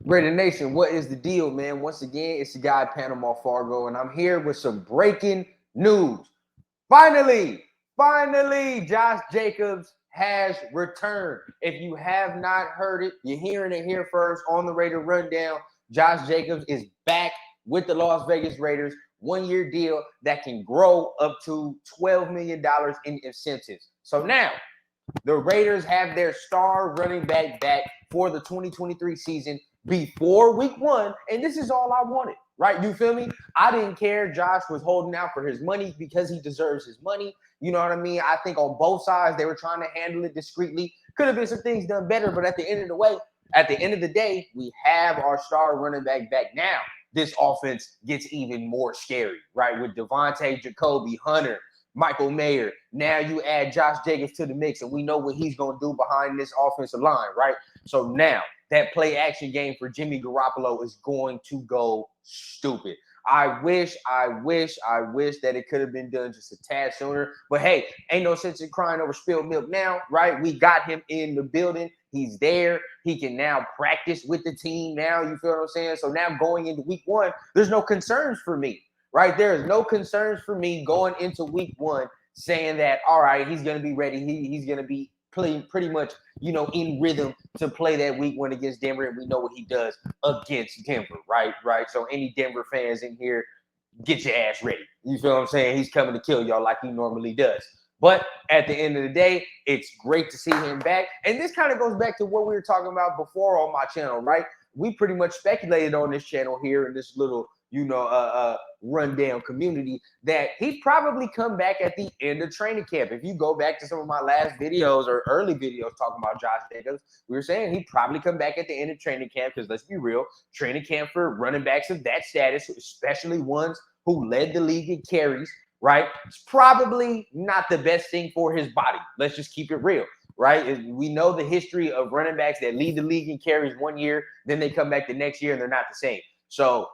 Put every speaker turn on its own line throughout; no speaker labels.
Raidernation, what is the deal, man? Once again, it's the guy Panama Fargo, and I'm here with some breaking news. Finally, Josh Jacobs has returned. If you have not heard it, you're hearing it here first on the Raider Rundown. Josh Jacobs is back with the Las Vegas Raiders. 1-year deal that can grow up to $12 million in incentives. So now, the Raiders have their star running back for the 2023 season before week 1, and this is all I wanted, right? You feel me? I didn't care. Josh was holding out for his money because he deserves his money. You know what I mean? I think on both sides, they were trying to handle it discreetly. Could have been some things done better, but at the end of the day, we have our star running back now. This offense gets even more scary, right? With Devontae, Jacoby, Hunter, Michael Mayer. Now you add Josh Jacobs to the mix, and we know what he's going to do behind this offensive line, right? So now that play action game for Jimmy Garoppolo is going to go stupid. I wish that it could have been done just a tad sooner. But hey, ain't no sense in crying over spilled milk now, right? We got him in the building. He's there. He can now practice with the team now. You feel what I'm saying? So now going into week 1, there's no concerns for me, right? There is no concerns for me going into week 1 saying that, all right, he's going to be ready. He's going to be playing pretty much, in rhythm to play that week 1 against Denver. And we know what he does against Denver, right? So any Denver fans in here, get your ass ready. You feel what I'm saying? He's coming to kill y'all like he normally does. But at the end of the day, it's great to see him back. And this kind of goes back to what we were talking about before on my channel, right? We pretty much speculated on this channel here in this little, rundown community that he'd probably come back at the end of training camp. If you go back to some of my last videos or early videos talking about Josh Jacobs, we were saying he'd probably come back at the end of training camp because let's be real, training camp for running backs of that status, especially ones who led the league in carries, right? It's probably not the best thing for his body. Let's just keep it real, right? We know the history of running backs that lead the league in carries 1 year, then they come back the next year and they're not the same. So,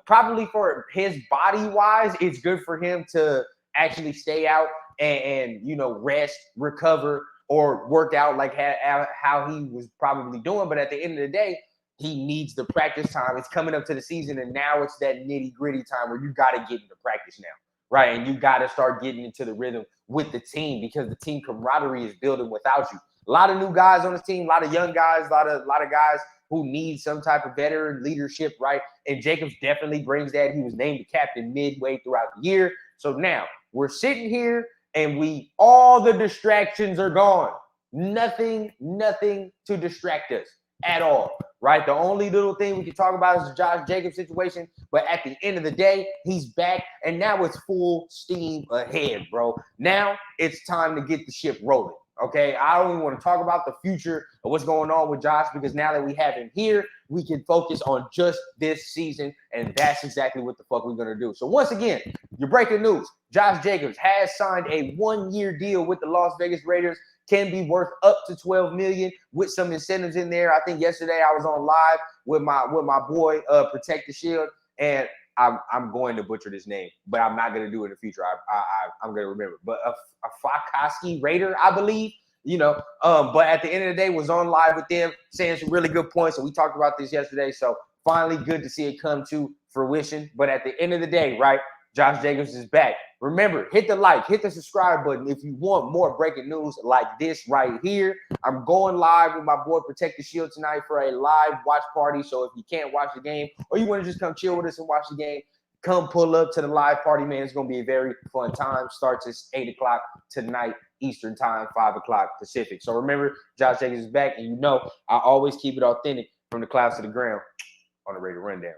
probably for his body-wise, it's good for him to actually stay out and rest, recover, or work out like how he was probably doing. But at the end of the day, he needs the practice time. It's coming up to the season, and now it's that nitty-gritty time where you got to get into practice now, right? And you got to start getting into the rhythm with the team because the team camaraderie is building without you. A lot of new guys on the team, a lot of young guys, a lot of guys who need some type of veteran leadership, right? And Jacobs definitely brings that. He was named the captain midway throughout the year. So now we're sitting here and all the distractions are gone. Nothing to distract us at all, right? The only little thing we can talk about is the Josh Jacobs situation. But at the end of the day, he's back and now it's full steam ahead, bro. Now it's time to get the ship rolling. Okay, I don't even want to talk about the future of what's going on with Josh because now that we have him here, we can focus on just this season, and that's exactly what the fuck we're going to do. So once again, your breaking news, Josh Jacobs has signed a 1-year deal with the Las Vegas Raiders, can be worth up to $12 million with some incentives in there. I think yesterday I was on live with my boy, Protect the Shield, and I'm going to butcher this name, but I'm not going to do it in the future. I'm going to remember. But a Fakoski Raider, I believe, but at the end of the day, was on live with them saying some really good points. And we talked about this yesterday. So finally good to see it come to fruition. But at the end of the day, right, Josh Jacobs is back. Remember, hit the like, hit the subscribe button if you want more breaking news like this right here. I'm going live with my boy Protect the Shield tonight for a live watch party. So if you can't watch the game or you want to just come chill with us and watch the game, come pull up to the live party, man. It's going to be a very fun time. Starts at 8 o'clock tonight, Eastern time, 5 o'clock Pacific. So remember, Josh Jacobs is back. And I always keep it authentic from the clouds to the ground on the Raider Rundown.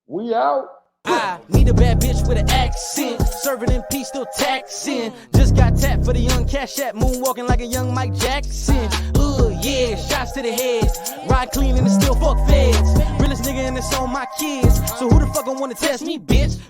We out.
I need a bad bitch with an accent, serving in peace, still taxing. Just got tapped for the young cash app, moonwalking like a young Mike Jackson. Yeah, shots to the head, ride clean and it's still fuck feds. Realest nigga and it's on my kids, so who the fuck gon' wanna test me, bitch?